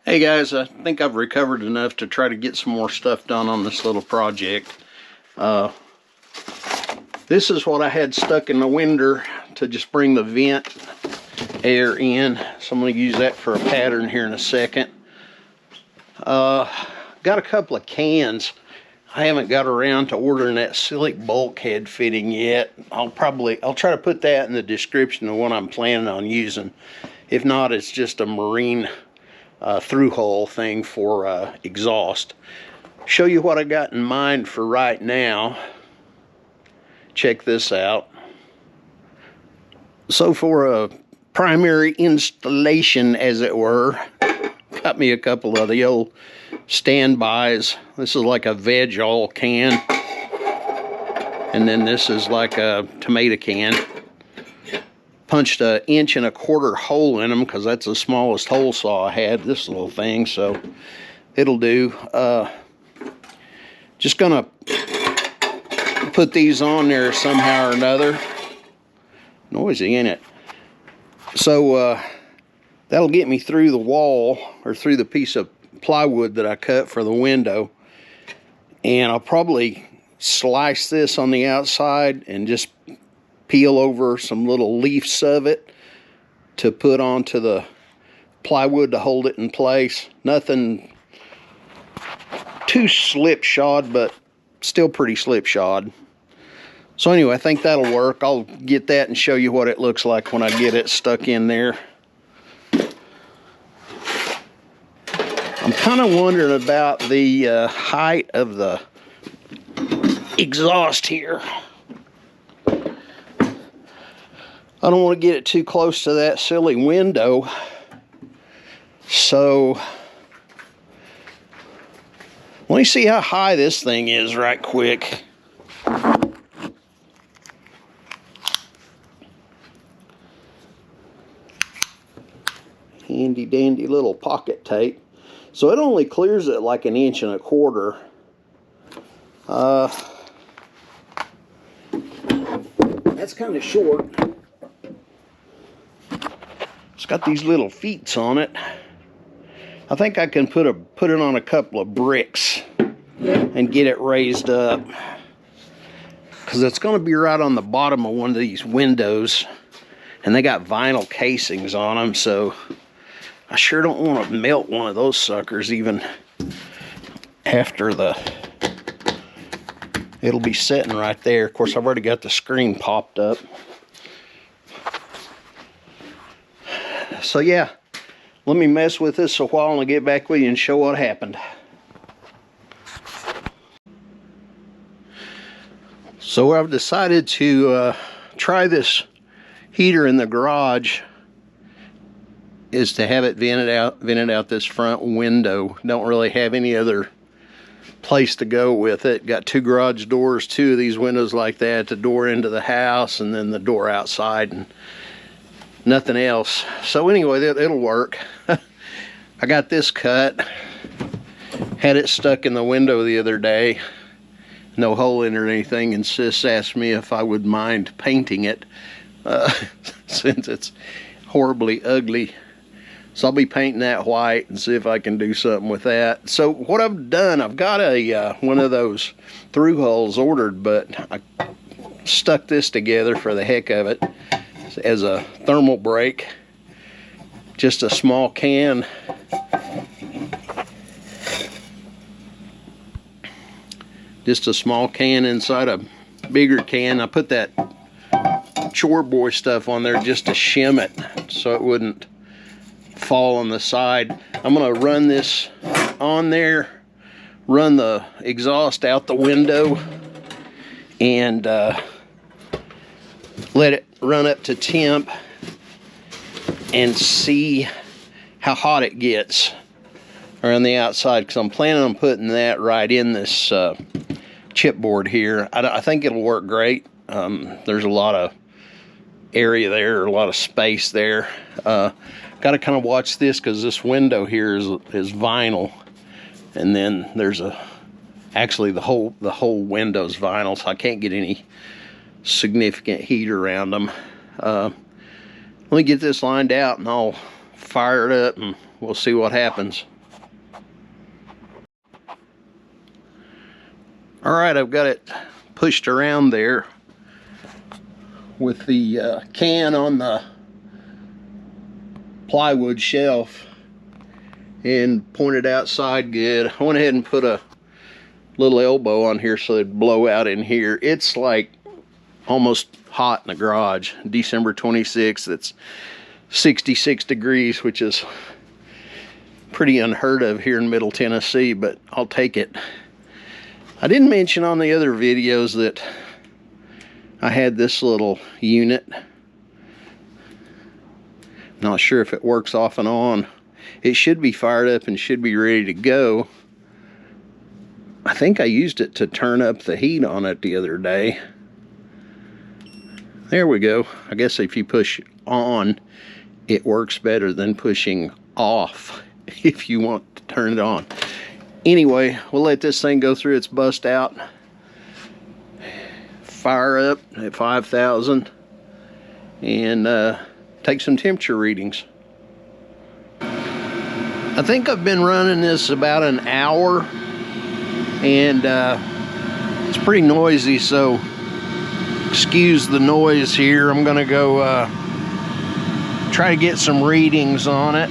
Hey guys, I think I've recovered enough to try to get some more stuff done on this little project. This is what I had stuck in the window to just bring the vent air in. So I'm going to use that for a pattern here in a second. Got a couple of cans. I haven't got around to ordering that Silic bulkhead fitting yet. I'll try to put that in the description of what I'm planning on using. If not, it's just a marine through hole thing for exhaust. Show you what I got in mind for right now. Check this out. So for a primary installation, as it were, got me a couple of the old standbys. This is like a veg oil can, and then this is like a tomato can. Punched 1.25 inch hole in them because that's the smallest hole saw I had, this little thing, so it'll do. Just gonna put these on there somehow or another. Noisy, ain't it? So that'll get me through the wall, or through the piece of plywood that I cut for the window. And I'll probably slice this on the outside and just peel over some little leaves of it to put onto the plywood to hold it in place. Nothing too slipshod, but still pretty slipshod. So anyway, I think that'll work. I'll get that and show you what it looks like when I get it stuck in there. I'm kind of wondering about the height of the exhaust here. I don't want to get it too close to that silly window. So let me see how high this thing is right quick. Handy dandy little pocket tape. So it only clears it like 1.25 inches. That's kind of short. It's got these little feet on it. I think I can put it on a couple of bricks and get it raised up, because it's going to be right on the bottom of one of these windows, and they got vinyl casings on them, so I sure don't want to melt one of those suckers even after it'll be sitting right there. Of course, I've already got the screen popped up. So yeah, let me mess with this a while and I'll get back with you and show what happened. So I've decided to try this heater in the garage is to have it vented out this front window. Don't really have any other place to go with it. Got 2 garage doors, 2 of these windows like that, the door into the house and then the door outside, and nothing else. So anyway, it'll work. I got this cut, had it stuck in the window the other day, no hole in it or anything, and Sis asked me if I would mind painting it since it's horribly ugly. So I'll be painting that white and see if I can do something with that. So what I've done, I've got a one of those through holes ordered, but I stuck this together for the heck of it as a thermal break. Just a small can. Just a small can inside a bigger can. I put that Chore Boy stuff on there just to shim it so it wouldn't fall on the side. I'm gonna run this on there, run the exhaust out the window, and let it run up to temp and see how hot it gets around the outside, because I'm planning on putting that right in this chipboard here. I think it'll work great. There's a lot of area there, a lot of space there. Got to kind of watch this because this window here is vinyl, and then there's actually the whole window's vinyl, so I can't get any significant heat around them. Let me get this lined out and I'll fire it up and we'll see what happens. All right, I've got it pushed around there with the can on the plywood shelf and pointed outside good. I went ahead and put a little elbow on here so it'd blow out in here. It's like almost hot in the garage. December 26th, it's 66 degrees, which is pretty unheard of here in Middle Tennessee, but I'll take it. I didn't mention on the other videos that I had this little unit. Not sure if it works off and on. It should be fired up and should be ready to go. I think I used it to turn up the heat on it the other day. There we go. I guess if you push on, it works better than pushing off if you want to turn it on. Anyway, we'll let this thing go through its bust out. Fire up at 5,000 and take some temperature readings. I think I've been running this about an hour, and it's pretty noisy, so excuse the noise here. I'm gonna go try to get some readings on it.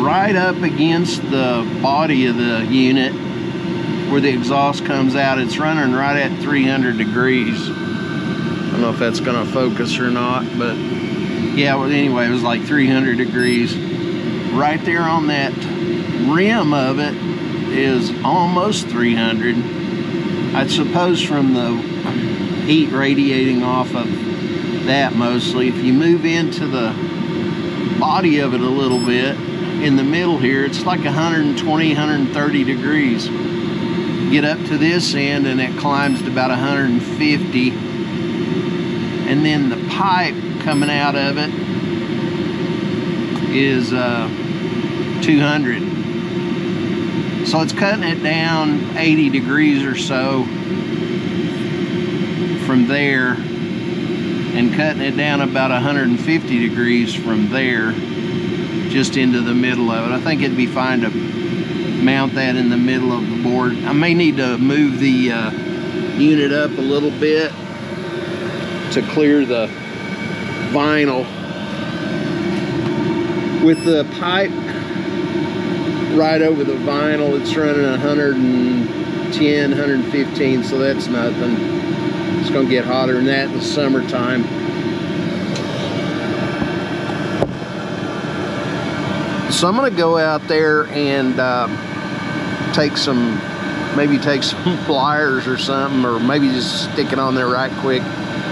Right up against the body of the unit where the exhaust comes out, it's running right at 300 degrees. I don't know if that's gonna focus or not, but yeah, well, anyway, it was like 300 degrees. Right there on that rim of it is almost 300. I suppose from the heat radiating off of that mostly. If you move into the body of it a little bit, in the middle here, it's like 120, 130 degrees. Get up to this end and it climbs to about 150. And then the pipe coming out of it is 200. So it's cutting it down 80 degrees or so from there and cutting it down about 150 degrees from there just into the middle of it. I think it'd be fine to mount that in the middle of the board. I may need to move the unit up a little bit to clear the vinyl. With the pipe right over the vinyl, it's running 110, 115, so that's nothing. It's gonna get hotter than that in the summertime. So I'm gonna go out there and maybe take some pliers or something, or maybe just stick it on there right quick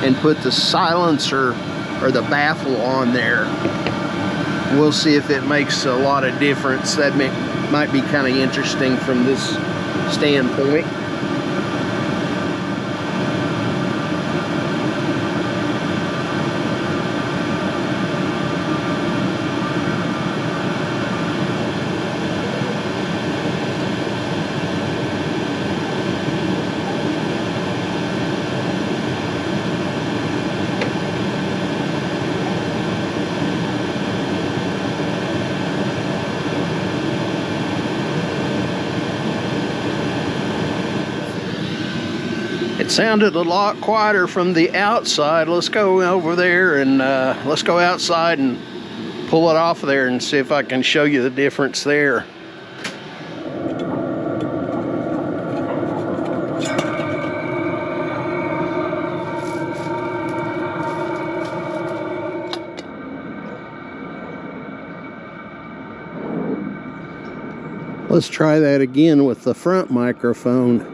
and put the silencer or the baffle on there. We'll see if it makes a lot of difference. That might be kind of interesting from this standpoint. It sounded a lot quieter from the outside. Let's go over there and let's go outside and pull it off of there and see if I can show you the difference there. Let's try that again with the front microphone.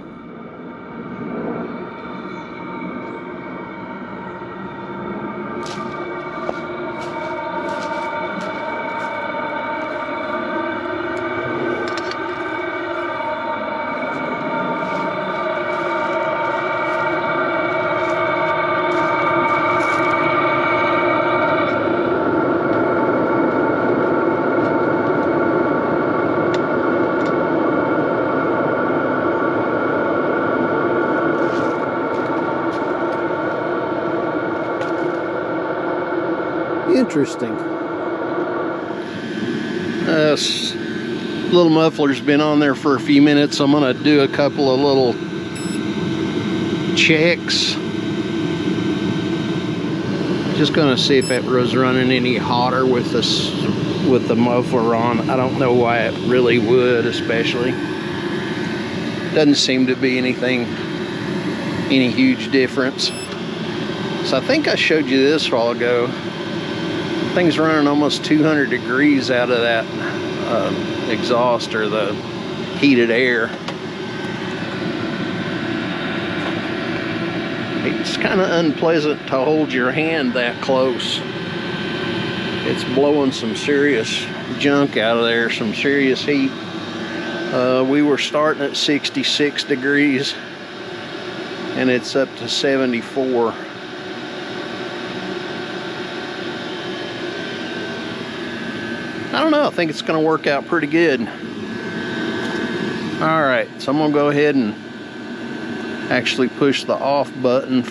Interesting. Little muffler's been on there for a few minutes. I'm gonna do a couple of little checks. Just gonna see if it was running any hotter with this, with the muffler on. I don't know why it really would, especially. Doesn't seem to be any huge difference. So I think I showed you this a while ago. Thing's running almost 200 degrees out of that exhaust, or the heated air. It's kind of unpleasant to hold your hand that close. It's blowing some serious junk out of there, some serious heat. We were starting at 66 degrees and it's up to 74. I don't know, I think it's gonna work out pretty good. All right, so I'm gonna go ahead and actually push the off button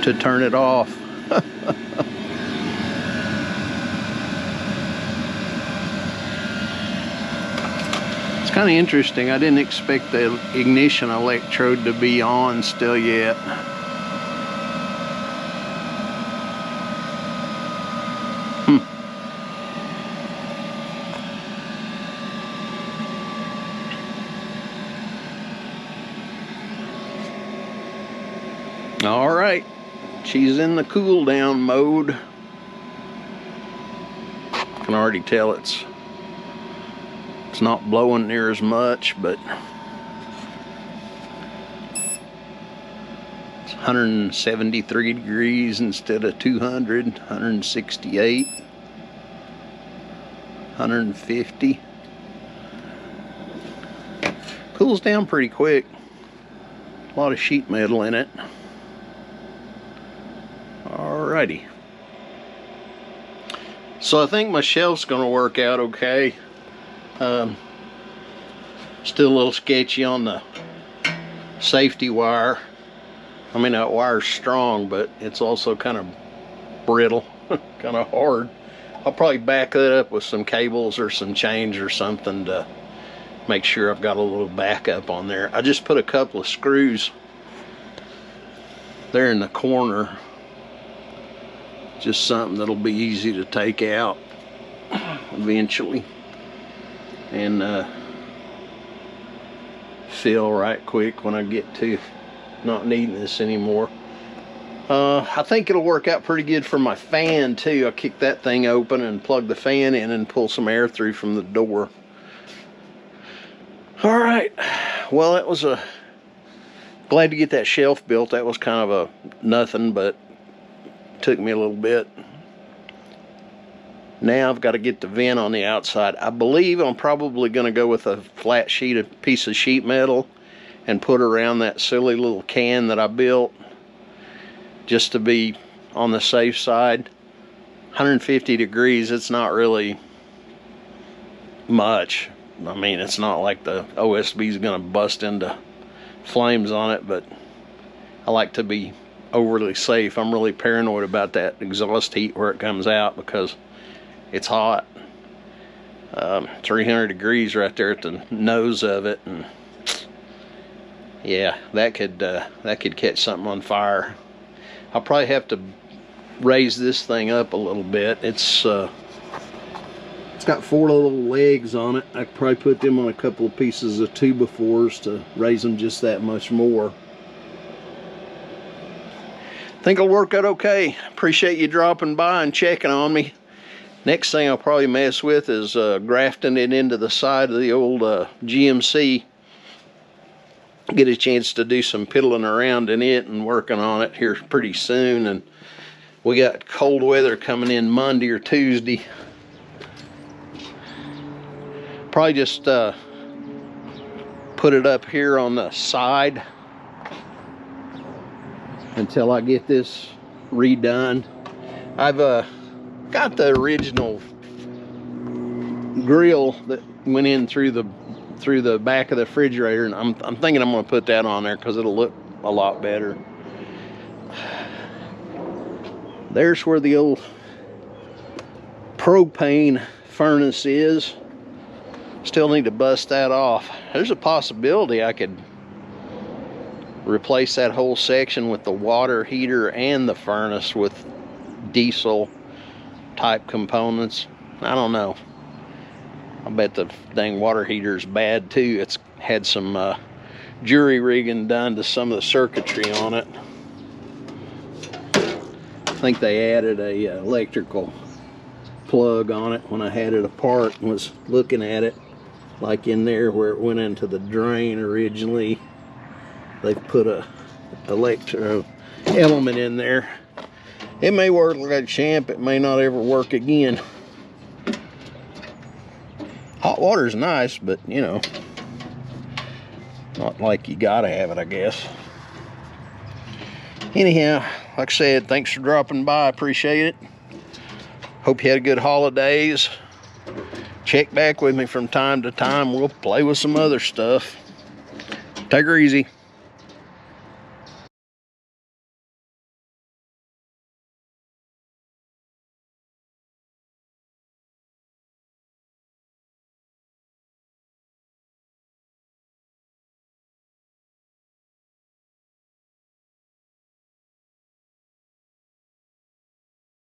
to turn it off. It's kind of interesting. I didn't expect the ignition electrode to be on still yet. All right, she's in the cool down mode. Can already tell it's not blowing near as much, but it's 173 degrees instead of 200, 168, 150. Cools down pretty quick. A lot of sheet metal in it. Alrighty. So I think my shelf's gonna work out okay. Still a little sketchy on the safety wire. I mean, that wire's strong, but it's also kind of brittle, kind of hard. I'll probably back that up with some cables or some chains or something to make sure I've got a little backup on there. I just put a couple of screws there in the corner. Just something that'll be easy to take out eventually and fill right quick when I get to not needing this anymore. I think it'll work out pretty good for my fan too. I'll kick that thing open and plug the fan in and pull some air through from the door. All right, well, that was glad to get that shelf built. That was kind of a nothing, but took me a little bit. Now I've got to get the vent on the outside. I believe I'm probably going to go with a flat piece of sheet metal and put around that silly little can that I built, just to be on the safe side. 150 degrees, it's not really much. I mean, it's not like the OSB is going to bust into flames on it, but I like to be overly safe. I'm really paranoid about that exhaust heat where it comes out because it's hot. 300 degrees right there at the nose of it, and yeah, that could catch something on fire. I'll probably have to raise this thing up a little bit. It's got 4 little legs on it. I could probably put them on a couple of pieces of 2x4s to raise them just that much more. Think it'll work out okay. Appreciate you dropping by and checking on me. Next thing I'll probably mess with is grafting it into the side of the old GMC. Get a chance to do some piddling around in it and working on it here pretty soon. And we got cold weather coming in Monday or Tuesday. Probably just put it up here on the side until I get this redone. I've got the original grill that went in through the back of the refrigerator, and I'm thinking I'm going to put that on there because it'll look a lot better. There's where the old propane furnace is. Still need to bust that off. There's a possibility I could replace that whole section with the water heater and the furnace with diesel type components. I don't know. I bet the dang water heater is bad too. It's had some jury rigging done to some of the circuitry on it. I think they added a electrical plug on it when I had it apart and was looking at it. Like in there where it went into the drain originally, they put a electro element in there. It may work like a champ, it may not ever work again. Hot water's nice, but you know, not like you gotta have it, I guess. Anyhow, like I said, thanks for dropping by, I appreciate it. Hope you had a good holidays. Check back with me from time to time. We'll play with some other stuff. Take her easy.